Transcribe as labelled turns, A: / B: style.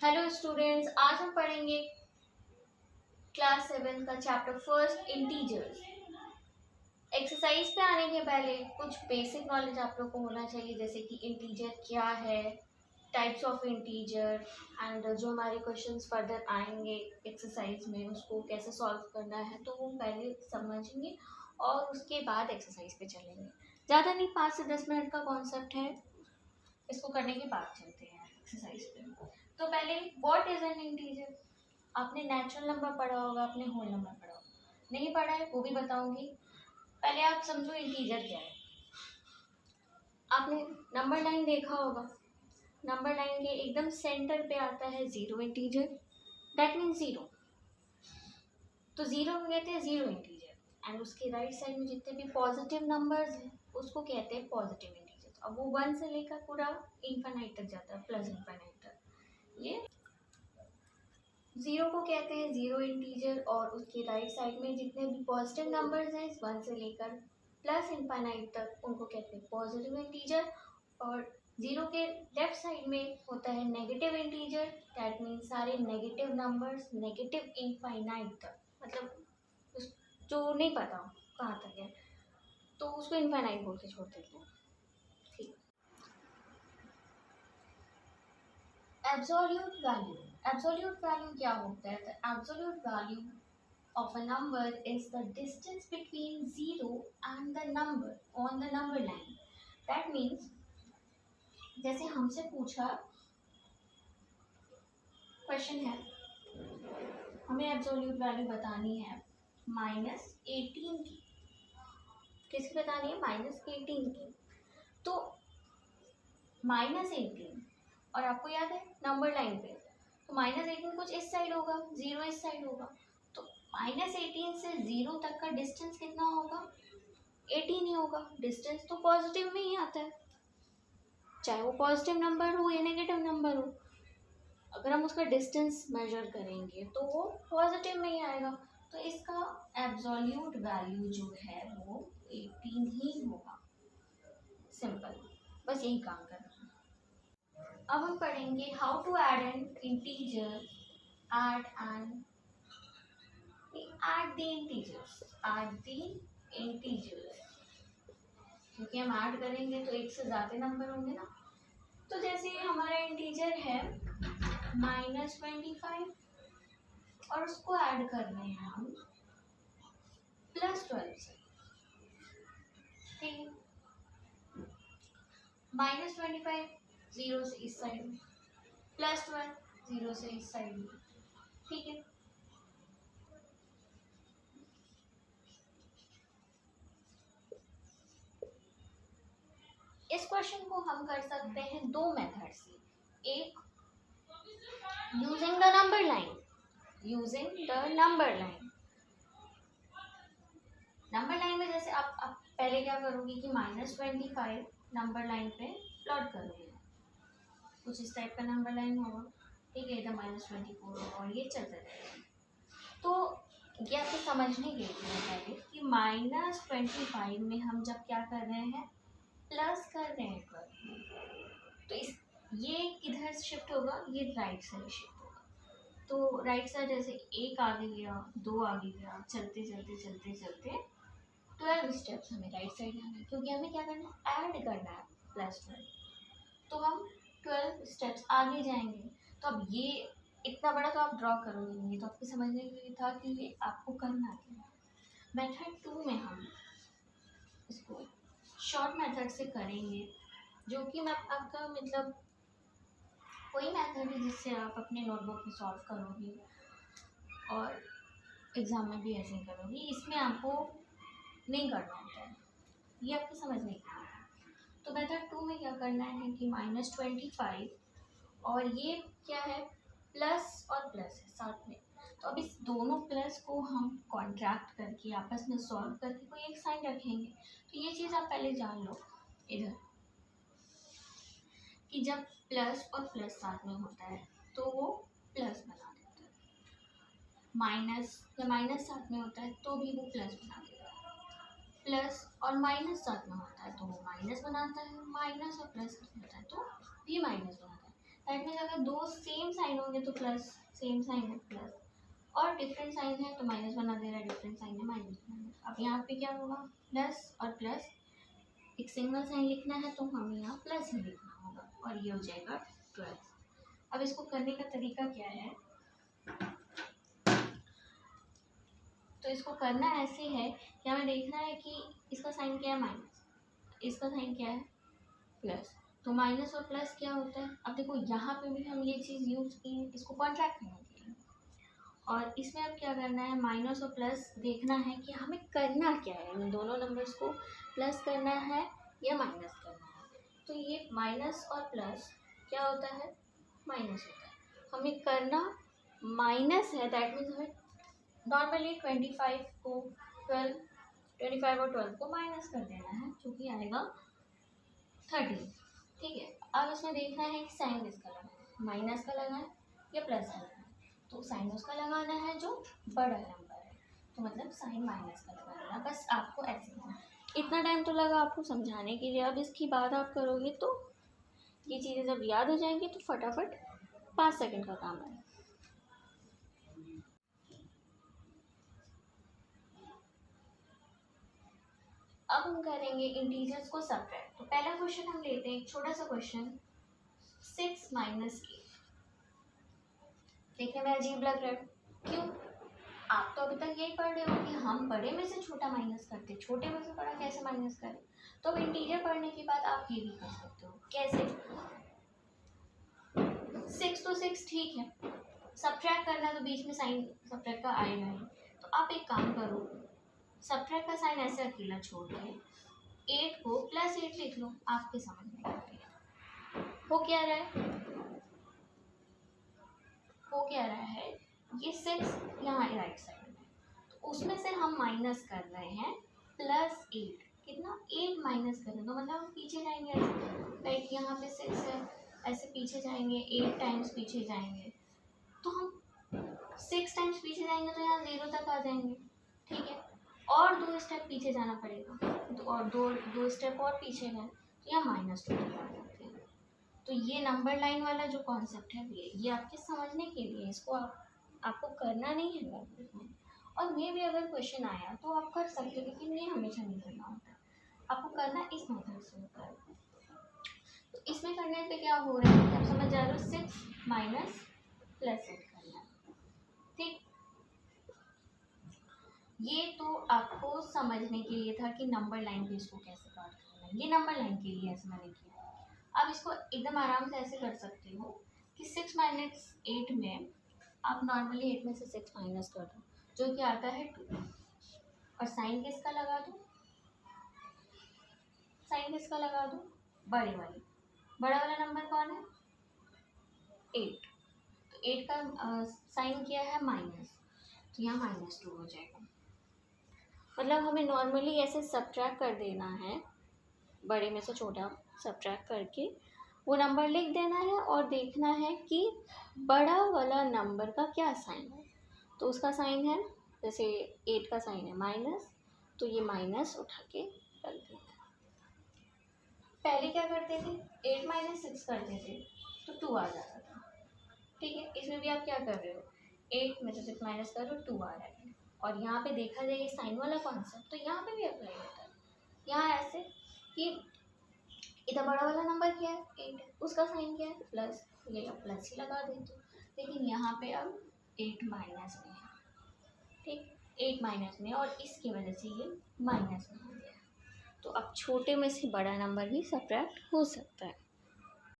A: Hello students, आज हम पढ़ेंगे क्लास 7 का चैप्टर फर्स्ट इंटीजर्स। एक्सरसाइज पे आने के पहले कुछ बेसिक नॉलेज आप लोग को होना चाहिए, जैसे कि इंटीजर क्या है, टाइप्स ऑफ इंटीजर एंड जो हमारे क्वेश्चंस फर्दर आएंगे एक्सरसाइज में उसको कैसे सॉल्व करना है तो वो पहले समझेंगे और उसके बाद एक्सरसाइज पे चलेंगे। ज़्यादा नहीं, 5 से 10 मिनट का कॉन्सेप्ट है, इसको करने के बाद चलते हैं एक्सरसाइज पे। तो पहले व्हाट इज एन इंटीजर। आपने नेचुरल नंबर पढ़ा होगा, आपने होल नंबर पढ़ा होगा, नहीं पढ़ा है वो भी बताऊंगी। पहले आप समझो इंटीजर क्या है। आपने नंबर लाइन देखा होगा, नंबर लाइन के एकदम सेंटर पे आता है zero integer, that means zero. तो जीरो को कहते हैं जीरो इंटीजर एंड उसके राइट साइड में जितने भी पॉजिटिव नंबर्स हैं उसको कहते हैं पॉजिटिव इंटीजर। अब वो 1 से लेकर पूरा इनफाइनाइट तक जाता है, प्लस इनफाइनाइट तक। ये जीरो को कहते हैं जीरो इंटीजर और उसके राइट साइड में जितने भी पॉजिटिव नंबर्स हैं 1 से लेकर प्लस इनफाइनाइट तक उनको कहते हैं पॉजिटिव इंटीजर। और जीरो के लेफ्ट साइड में होता है नेगेटिव इंटीजर, दैट मीन्स सारे नेगेटिव नंबर्स नेगेटिव इनफाइनाइट तक, मतलब उस जो नहीं पता कहाँ तक है तो उसको इनफाइनाइट बोल के छोड़ देते हैं। ठीक। एब्सोल्यूट वैल्यू, एब्सोल्यूट वैल्यू क्या होता है? The absolute value of a number is the distance between 0 and the number on the number line. That means जैसे हमसे पूछा क्वेश्चन है, हमें एब्सोल्यूट वैल्यू बतानी है -18 की। किसकी बतानी है? -18 की। तो -18 और आपको याद है नंबर लाइन पे तो -18 कुछ इस साइड होगा, जीरो इस साइड होगा। तो -18 से 0 तक का डिस्टेंस कितना होगा? 18 ही होगा। डिस्टेंस तो पॉजिटिव में ही आता है, चाहे वो पॉजिटिव नंबर हो या नेगेटिव नंबर हो। अगर हम उसका डिस्टेंस मेजर करेंगे तो वो पॉजिटिव में ही आएगा। तो इसका एब्सोल्यूट वैल्यू जो है वो 18 ही होगा। सिंपल, बस यही काम करना है। अब हम पढ़ेंगे how to add an integer, add the integers, add the integers. क्योंकि हम ऐड करेंगे तो एक से ज़्यादा नंबर होंगे ना। तो जैसे हमारा इंटीजर है -25 और उसको ऐड करने हैं हम +12 से। ठीक है, -25 जीरो से इस साइड में, +12 जीरो से इस साइड में। ठीक है, इस क्वेश्चन को हम कर सकते हैं दो मेथड से। एक using the number line, using the number line. Number line में जैसे आप पहले क्या करोगे कि -25 नंबर लाइन पे प्लॉट करोगे, कुछ इस टाइप का नंबर लाइन होगा। ठीक है, इधर -24 होगा और ये चलता रहेगा। तो ये आपको समझने के लिए पहले कि -25 में हम जब क्या कर रहे हैं, प्लस कर रहे हैं 12, तो इस ये किधर शिफ्ट होगा? ये राइट साइड शिफ्ट होगा। तो राइट साइड जैसे एक आगे गया, दो आगे गया, चलते चलते चलते चलते 12 स्टेप्स हमें राइट साइड आना है, क्योंकि हमें क्या करना है? ऐड करना है +12। तो हम 12 स्टेप्स आगे जाएंगे। तो अब ये इतना बड़ा तो आप ड्रॉ करोगे नहीं, तो आपको समझने के लिए था कि ये आपको करना क्या है। मेथड 2 में हम इसको शॉर्ट मेथड से करेंगे, जो कि मैं आपका मतलब वही मेथड है जिससे आप अपने नोटबुक में सॉल्व करोगे और एग्ज़ाम में भी ऐसे ही करोगे। इसमें आपको नहीं करना होता है, ये आपको समझने की है। तो मेथड 2 में क्या करना है कि -25 और ये क्या है? प्लस और प्लस है साथ में। तो अब इस दोनों प्लस को हम कॉन्ट्रैक्ट करके आपस में सॉल्व करके कोई एक साइन रखेंगे। तो ये चीज़ आप पहले जान लो इधर कि जब प्लस और प्लस साथ में होता है तो वो प्लस बना देता है, माइनस या माइनस साथ में होता है तो भी वो प्लस बना देता है, प्लस और माइनस साथ में होता है तो वो माइनस बनाता है, माइनस और प्लस साथ में होता है तो भी माइनस बनाता है। दैट मीन्स अगर दो सेम साइन होंगे तो प्लस, सेम साइन है प्लस, और डिफरेंट साइन है तो माइनस बना दे रहा है, डिफरेंट साइन है माइनस बना दे। अब यहाँ पे क्या होगा, प्लस और प्लस, एक सिंगल साइन लिखना है तो हमें यहाँ प्लस ही लिखना होगा और ये हो जाएगा 12। अब इसको करने का तरीका क्या है, तो इसको करना ऐसे है कि हमें देखना है कि इसका साइन क्या है माइनस, इसका साइन क्या है प्लस, तो माइनस और प्लस क्या होता है। अब देखो यहाँ पे भी हम ये चीज़ यूज की है इसको कॉन्ट्रैक्ट करने के लिए, और इसमें अब क्या करना है, माइनस और प्लस देखना है कि हमें करना क्या है, इन दोनों नंबर्स को प्लस करना है या माइनस करना है। तो ये माइनस और प्लस क्या होता है, माइनस होता है, हमें करना माइनस है, दैट मीन्स हमें नॉर्मली 25 को 12, 25 और 12 को माइनस कर देना है जो कि आएगा 13। ठीक है, अब इसमें देखना है कि साइन किसका लगाना है, माइनस का लगाना है या प्लस का लगाना है। तो साइन उसका लगाना है जो बड़ा नंबर है, तो मतलब साइन माइनस का लगाना है। बस आपको ऐसे करना है। इतना टाइम तो लगा आपको समझाने के लिए, अब इसकी बात आप करोगे तो ये चीज़ें जब याद हो जाएंगी तो फटाफट 5 सेकंड का काम है। अब हम करेंगे इंटीजर्स को सबट्रैक्ट। तो पहला क्वेश्चन हम लेते हैं, एक छोटा सा क्वेश्चन, 6 माइनस 8। देखने में अजीब लग रहा है, क्यों? आप तो अभी तक यही पढ़ रहे हो कि हम बड़े में से छोटा माइनस करते, छोटे में से बड़ा कैसे माइनस करें। तो अब इंटीजर पढ़ने के बाद आप ये भी कर सकते हो, कैसे? 6 तो 6 ठीक है, सबट्रैक्ट करना है तो बीच में साइन सबट्रैक्ट का आएगा ही। तो आप एक काम करो, सबट्रैक्ट का साइन ऐसे अकेला छोड़ के 8 को प्लस 8 लिख लो, आपके समझ में हो क्या रहा है, हो क्या रहा है, ये 6 यहाँ राइट साइड में, तो उसमें से हम माइनस कर रहे हैं प्लस 8, कितना 8 माइनस कर रहे हैं, तो मतलब हम पीछे जाएंगे ऐसे, लाइक यहाँ पे 6 है, ऐसे पीछे जाएंगे 8 टाइम्स पीछे जाएंगे, तो हम 6 टाइम्स पीछे जाएंगे तो यहाँ 0 तक आ जाएंगे। ठीक है, और 2 स्टेप पीछे जाना पड़ेगा, तो और दो स्टेप और पीछे गए तो यहाँ -2 तक आ जाते हैं। तो ये नंबर लाइन वाला जो कॉन्सेप्ट है ये आपके समझने के लिए, इसको आपको करना नहीं है नोटबुक में, और मे भी अगर क्वेश्चन आया तो आप कर सकते हो, लेकिन ये हमेशा नहीं करना होता, आपको करना इस मेथड से होता है। तो इसमें करने पे क्या हो रहा है, आप समझ जा रहे हो, 6 माइनस प्लस 8 करना है। ठीक, ये तो आपको समझने के लिए था कि नंबर लाइन पे इसको कैसे काट करना है, ये नंबर लाइन के लिए ऐसे मैंने किया। अब इसको एकदम आराम से ऐसे कर सकते हो कि 6 माइनस 8 में आप नॉर्मली 8 में से 6 माइनस कर दो, जो कि आता है 2, और साइन किसका लगा दो, साइन किसका लगा दो, बड़े वाले, बड़ा वाला नंबर कौन है 8, तो 8 का साइन क्या है माइनस, तो यहाँ -2 हो जाएगा। मतलब हमें नॉर्मली ऐसे सबट्रैक्ट कर देना है, बड़े में से छोटा सबट्रैक्ट करके वो नंबर लिख देना है और देखना है कि बड़ा वाला नंबर का क्या साइन है। तो उसका साइन है, जैसे 8 का साइन है माइनस, तो ये माइनस उठा के रख देना। पहले क्या करते थे, 8 माइनस 6 करते थे तो 2 आ जाता था। ठीक है, इसमें भी आप क्या कर रहे हो, 8 में से 6 माइनस करो 2 आ रहा है, और यहाँ पे देखा जाए साइन वाला कॉन्सेप्ट तो यहाँ पे भी अप्लाई होता है। यहाँ ऐसे कि इधर बड़ा वाला नंबर क्या है 8, उसका साइन क्या है प्लस, ये प्लस ही लगा देते, लेकिन यहाँ पे अब 8 माइनस में है। ठीक, 8 माइनस में, और इसकी वजह से ये माइनस में हो गया। तो अब छोटे में से बड़ा नंबर भी सबट्रैक्ट हो सकता है।